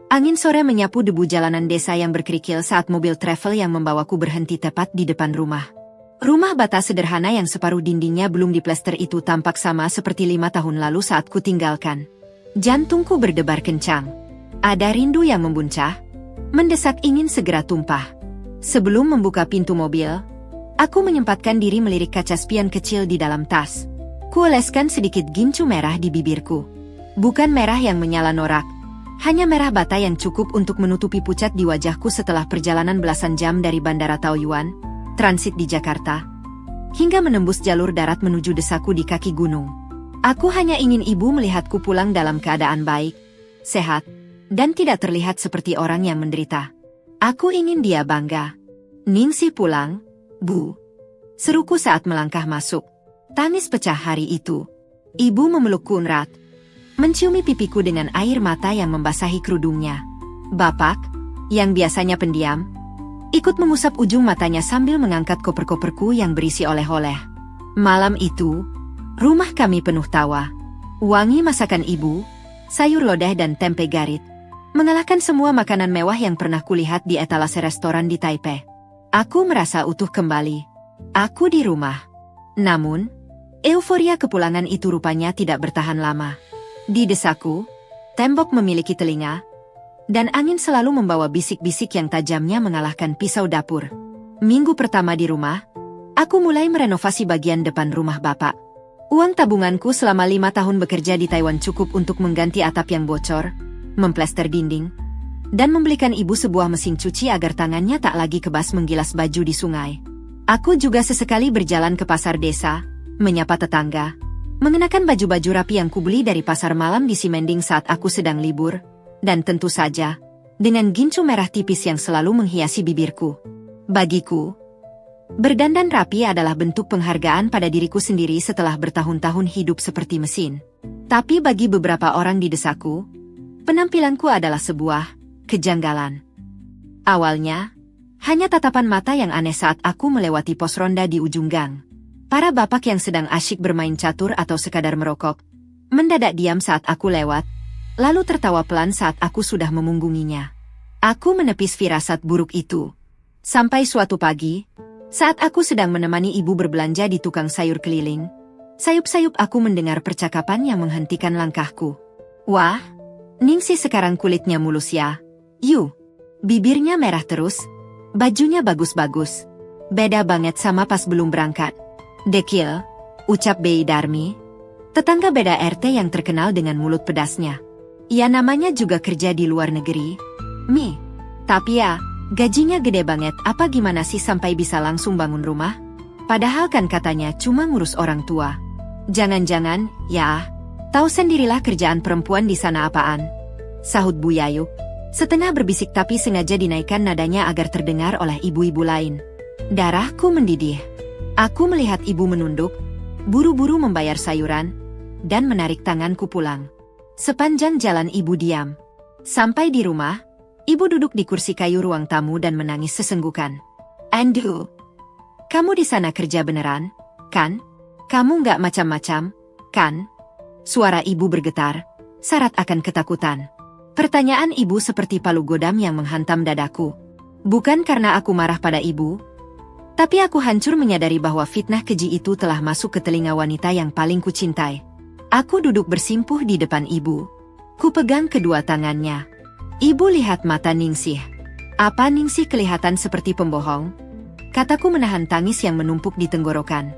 Angin sore menyapu debu jalanan desa yang berkerikil saat mobil travel yang membawaku berhenti tepat di depan rumah. Rumah bata sederhana yang separuh dindingnya belum diplester itu tampak sama seperti 5 tahun lalu saat ku tinggalkan. Jantungku berdebar kencang. Ada rindu yang membuncah, mendesak ingin segera tumpah. Sebelum membuka pintu mobil, aku menyempatkan diri melirik kaca spion kecil di dalam tas. Kuoleskan sedikit gincu merah di bibirku. Bukan merah yang menyala norak, hanya merah bata yang cukup untuk menutupi pucat di wajahku setelah perjalanan belasan jam dari Bandara Taoyuan, transit di Jakarta, hingga menembus jalur darat menuju desaku di kaki gunung. Aku hanya ingin ibu melihatku pulang dalam keadaan baik, sehat, dan tidak terlihat seperti orang yang menderita. Aku ingin dia bangga. Ningsih pulang, Bu. Seruku saat melangkah masuk. Tangis pecah hari itu. Ibu memelukku erat, menciumi pipiku dengan air mata yang membasahi kerudungnya. Bapak, yang biasanya pendiam, ikut mengusap ujung matanya sambil mengangkat koper-koperku yang berisi oleh-oleh. Malam itu, rumah kami penuh tawa. Wangi masakan ibu, sayur lodeh dan tempe garit, mengalahkan semua makanan mewah yang pernah kulihat di etalase restoran di Taipei. Aku merasa utuh kembali. Aku di rumah. Namun, euforia kepulangan itu rupanya tidak bertahan lama. Di desaku, tembok memiliki telinga, dan angin selalu membawa bisik-bisik yang tajamnya mengalahkan pisau dapur. Minggu pertama di rumah, aku mulai merenovasi bagian depan rumah bapak. Uang tabunganku selama 5 tahun bekerja di Taiwan cukup untuk mengganti atap yang bocor, memplester dinding, dan membelikan ibu sebuah mesin cuci agar tangannya tak lagi kebas menggilas baju di sungai. Aku juga sesekali berjalan ke pasar desa, menyapa tetangga, mengenakan baju-baju rapi yang kubeli dari pasar malam di Simending saat aku sedang libur, dan tentu saja, dengan gincu merah tipis yang selalu menghiasi bibirku. Bagiku, berdandan rapi adalah bentuk penghargaan pada diriku sendiri setelah bertahun-tahun hidup seperti mesin. Tapi bagi beberapa orang di desaku, penampilanku adalah sebuah kejanggalan. Awalnya, hanya tatapan mata yang aneh saat aku melewati pos ronda di ujung gang. Para bapak yang sedang asyik bermain catur atau sekadar merokok, mendadak diam saat aku lewat, lalu tertawa pelan saat aku sudah memunggunginya. Aku menepis firasat buruk itu. Sampai suatu pagi, saat aku sedang menemani ibu berbelanja di tukang sayur keliling, sayup-sayup aku mendengar percakapan yang menghentikan langkahku. Wah, Ningsih sekarang kulitnya mulus ya. Bibirnya merah terus, bajunya bagus-bagus. Beda banget sama pas belum berangkat. Dekil, ucap Bei Darmi, tetangga beda RT yang terkenal dengan mulut pedasnya. Ya namanya juga kerja di luar negeri. Tapi ya, gajinya gede banget, apa gimana sih sampai bisa langsung bangun rumah? Padahal kan katanya cuma ngurus orang tua. Jangan-jangan, ya, tahu sendirilah kerjaan perempuan di sana apaan. Sahut Bu Yayuk, setengah berbisik tapi sengaja dinaikkan nadanya agar terdengar oleh ibu-ibu lain. Darahku mendidih. Aku melihat ibu menunduk, buru-buru membayar sayuran, dan menarik tanganku pulang. Sepanjang jalan ibu diam. Sampai di rumah, ibu duduk di kursi kayu ruang tamu dan menangis sesenggukan. Andrew, kamu di sana kerja beneran, kan? Kamu nggak macam-macam, kan? Suara ibu bergetar, syarat akan ketakutan. Pertanyaan ibu seperti palu godam yang menghantam dadaku. Bukan karena aku marah pada ibu, tapi aku hancur menyadari bahwa fitnah keji itu telah masuk ke telinga wanita yang paling kucintai. Aku duduk bersimpuh di depan ibu. Ku pegang kedua tangannya. Ibu lihat mata Ningsih. Apa Ningsih kelihatan seperti pembohong? Kataku menahan tangis yang menumpuk di tenggorokan.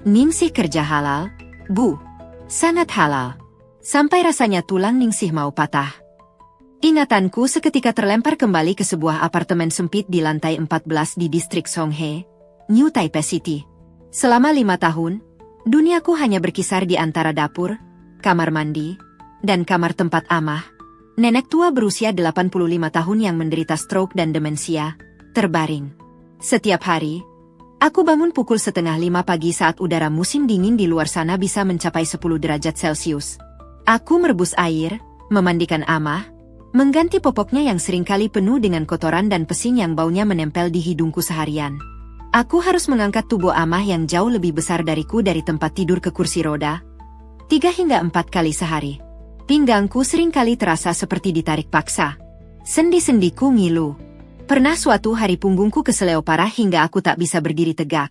Ningsih kerja halal, Bu. Sangat halal. Sampai rasanya tulang Ningsih mau patah. Ingatanku seketika terlempar kembali ke sebuah apartemen sempit di lantai 14 di distrik Songhe, New Taipei City. Selama 5 tahun, duniaku hanya berkisar di antara dapur, kamar mandi, dan kamar tempat amah. Nenek tua berusia 85 tahun yang menderita stroke dan demensia, terbaring. Setiap hari, aku bangun pukul 4:30 pagi saat udara musim dingin di luar sana bisa mencapai 10 derajat Celcius. Aku merebus air, memandikan amah, mengganti popoknya yang seringkali penuh dengan kotoran dan pesing yang baunya menempel di hidungku seharian. Aku harus mengangkat tubuh amah yang jauh lebih besar dariku dari tempat tidur ke kursi roda, 3 hingga 4 kali sehari. Pinggangku seringkali terasa seperti ditarik paksa. Sendi-sendiku ngilu. Pernah suatu hari punggungku keseleo parah hingga aku tak bisa berdiri tegak.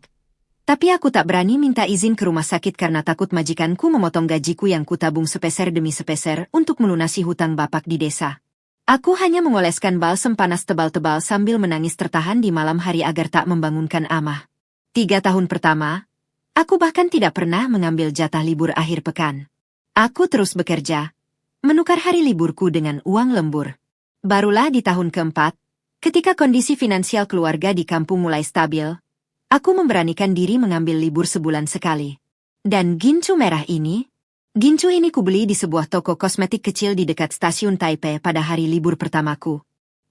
Tapi aku tak berani minta izin ke rumah sakit karena takut majikanku memotong gajiku yang kutabung sepeser demi sepeser untuk melunasi hutang bapak di desa. Aku hanya mengoleskan balsem panas tebal-tebal sambil menangis tertahan di malam hari agar tak membangunkan Amah. 3 tahun pertama, aku bahkan tidak pernah mengambil jatah libur akhir pekan. Aku terus bekerja, menukar hari liburku dengan uang lembur. Barulah di tahun keempat, ketika kondisi finansial keluarga di kampung mulai stabil, aku memberanikan diri mengambil libur sebulan sekali. Dan gincu ini kubeli di sebuah toko kosmetik kecil di dekat stasiun Taipei pada hari libur pertamaku.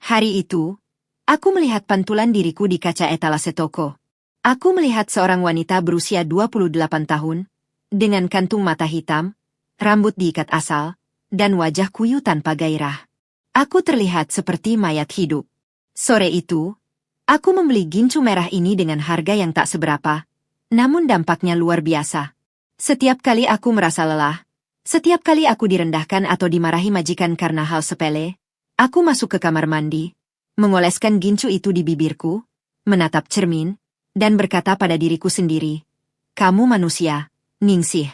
Hari itu, aku melihat pantulan diriku di kaca etalase toko. Aku melihat seorang wanita berusia 28 tahun, dengan kantung mata hitam, rambut diikat asal, dan wajah kuyu tanpa gairah. Aku terlihat seperti mayat hidup. Sore itu, aku membeli gincu merah ini dengan harga yang tak seberapa, namun dampaknya luar biasa. Setiap kali aku merasa lelah, setiap kali aku direndahkan atau dimarahi majikan karena hal sepele, aku masuk ke kamar mandi, mengoleskan gincu itu di bibirku, menatap cermin, dan berkata pada diriku sendiri, "Kamu manusia, Ningsih.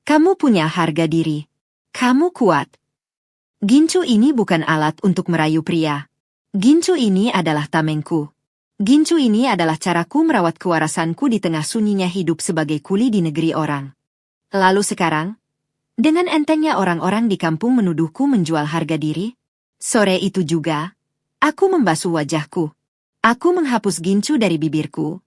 Kamu punya harga diri. Kamu kuat." Gincu ini bukan alat untuk merayu pria. Gincu ini adalah tamengku. Gincu ini adalah caraku merawat kewarasanku di tengah sunyinya hidup sebagai kuli di negeri orang. Lalu sekarang, dengan entengnya orang-orang di kampung menuduhku menjual harga diri. Sore itu juga, aku membasuh wajahku. Aku menghapus gincu dari bibirku.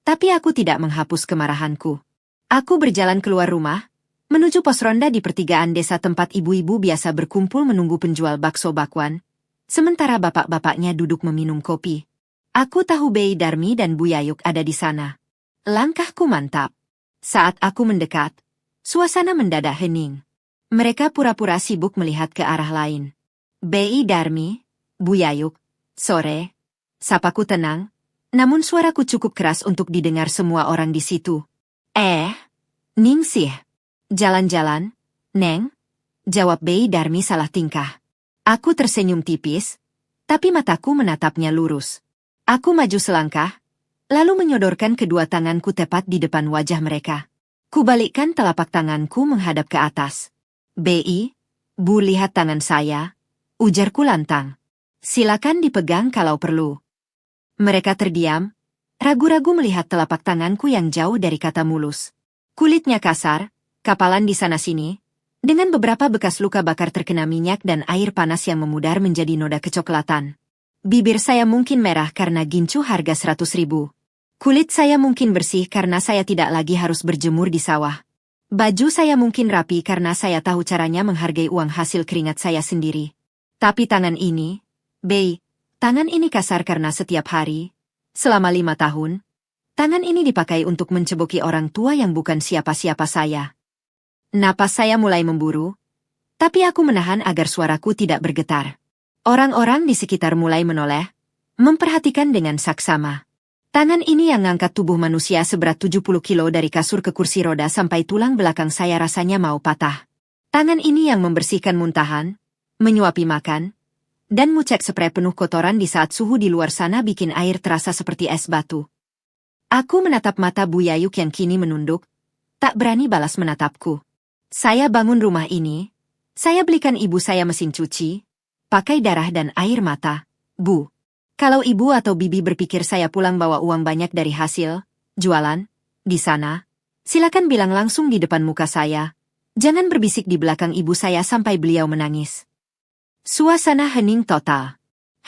Tapi aku tidak menghapus kemarahanku. Aku berjalan keluar rumah, menuju pos ronda di pertigaan desa tempat ibu-ibu biasa berkumpul menunggu penjual bakso bakwan, sementara bapak-bapaknya duduk meminum kopi. Aku tahu Bei Darmi dan Bu Yayuk ada di sana. Langkahku mantap. Saat aku mendekat, suasana mendadak hening. Mereka pura-pura sibuk melihat ke arah lain. Bei Darmi, Bu Yayuk, sore. Sapaku tenang, namun suaraku cukup keras untuk didengar semua orang di situ. Ningsih. Jalan-jalan, Neng? Jawab Bei Darmi salah tingkah. Aku tersenyum tipis, tapi mataku menatapnya lurus. Aku maju selangkah, lalu menyodorkan kedua tanganku tepat di depan wajah mereka. Kubalikkan telapak tanganku menghadap ke atas. "Bei, Bu, lihat tangan saya," ujarku lantang. "Silakan dipegang kalau perlu." Mereka terdiam, ragu-ragu melihat telapak tanganku yang jauh dari kata mulus. Kulitnya kasar, kapalan di sana-sini, dengan beberapa bekas luka bakar terkena minyak dan air panas yang memudar menjadi noda kecoklatan. Bibir saya mungkin merah karena gincu harga 100.000. Kulit saya mungkin bersih karena saya tidak lagi harus berjemur di sawah. Baju saya mungkin rapi karena saya tahu caranya menghargai uang hasil keringat saya sendiri. Tapi tangan ini, Bei, tangan ini kasar karena setiap hari, selama 5 tahun, tangan ini dipakai untuk menceboki orang tua yang bukan siapa-siapa saya. Napas saya mulai memburu, tapi aku menahan agar suaraku tidak bergetar. Orang-orang di sekitar mulai menoleh, memperhatikan dengan saksama. Tangan ini yang ngangkat tubuh manusia seberat 70 kilo dari kasur ke kursi roda sampai tulang belakang saya rasanya mau patah. Tangan ini yang membersihkan muntahan, menyuapi makan, dan mucek sprei penuh kotoran di saat suhu di luar sana bikin air terasa seperti es batu. Aku menatap mata Bu Yayuk yang kini menunduk, tak berani balas menatapku. Saya bangun rumah ini, saya belikan ibu saya mesin cuci, pakai darah dan air mata. Bu, kalau ibu atau bibi berpikir saya pulang bawa uang banyak dari hasil jualan di sana, silakan bilang langsung di depan muka saya. Jangan berbisik di belakang ibu saya sampai beliau menangis. Suasana hening total.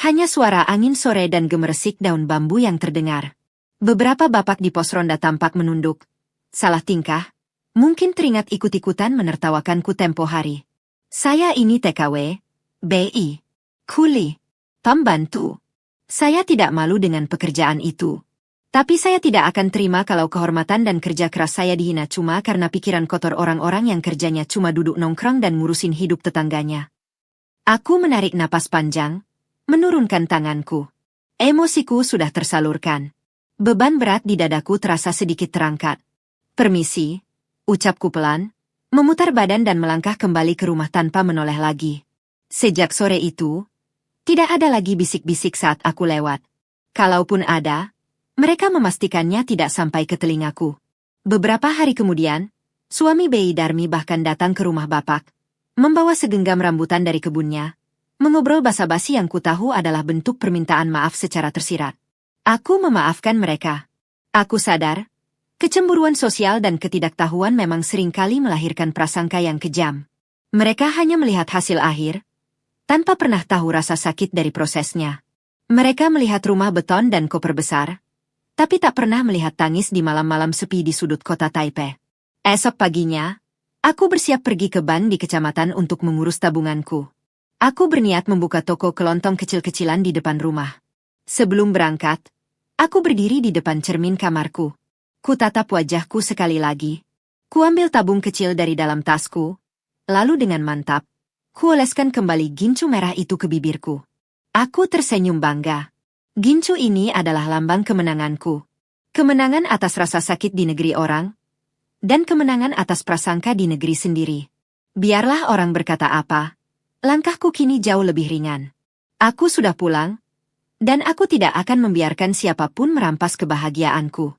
Hanya suara angin sore dan gemeresik daun bambu yang terdengar. Beberapa bapak di pos ronda tampak menunduk. Salah tingkah. Mungkin teringat ikut-ikutan menertawakanku tempo hari. Saya ini TKW, BI, kuli, pembantu. Saya tidak malu dengan pekerjaan itu. Tapi saya tidak akan terima kalau kehormatan dan kerja keras saya dihina cuma karena pikiran kotor orang-orang yang kerjanya cuma duduk nongkrong dan ngurusin hidup tetangganya. Aku menarik napas panjang, menurunkan tanganku. Emosiku sudah tersalurkan. Beban berat di dadaku terasa sedikit terangkat. "Permisi," ucapku pelan, memutar badan dan melangkah kembali ke rumah tanpa menoleh lagi. Sejak sore itu, Tidak ada lagi bisik-bisik saat aku lewat. Kalaupun ada, mereka memastikannya tidak sampai ke telingaku. Beberapa hari kemudian, suami Bayi Darmi bahkan datang ke rumah Bapak, membawa segenggam rambutan dari kebunnya. Mengobrol basa-basi yang kutahu adalah bentuk permintaan maaf secara tersirat. Aku memaafkan mereka. Aku sadar, kecemburuan sosial dan ketidaktahuan memang seringkali melahirkan prasangka yang kejam. Mereka hanya melihat hasil akhir, tanpa pernah tahu rasa sakit dari prosesnya. Mereka melihat rumah beton dan koper besar, tapi tak pernah melihat tangis di malam-malam sepi di sudut kota Taipei. Esok paginya, aku bersiap pergi ke Ban di kecamatan untuk mengurus tabunganku. Aku berniat membuka toko kelontong kecil-kecilan di depan rumah. Sebelum berangkat, aku berdiri di depan cermin kamarku. Kutatap wajahku sekali lagi. Kuambil tabung kecil dari dalam tasku, lalu dengan mantap, kuoleskan kembali gincu merah itu ke bibirku. Aku tersenyum bangga. Gincu ini adalah lambang kemenanganku. Kemenangan atas rasa sakit di negeri orang, dan kemenangan atas prasangka di negeri sendiri. Biarlah orang berkata apa, langkahku kini jauh lebih ringan. Aku sudah pulang, dan aku tidak akan membiarkan siapapun merampas kebahagiaanku.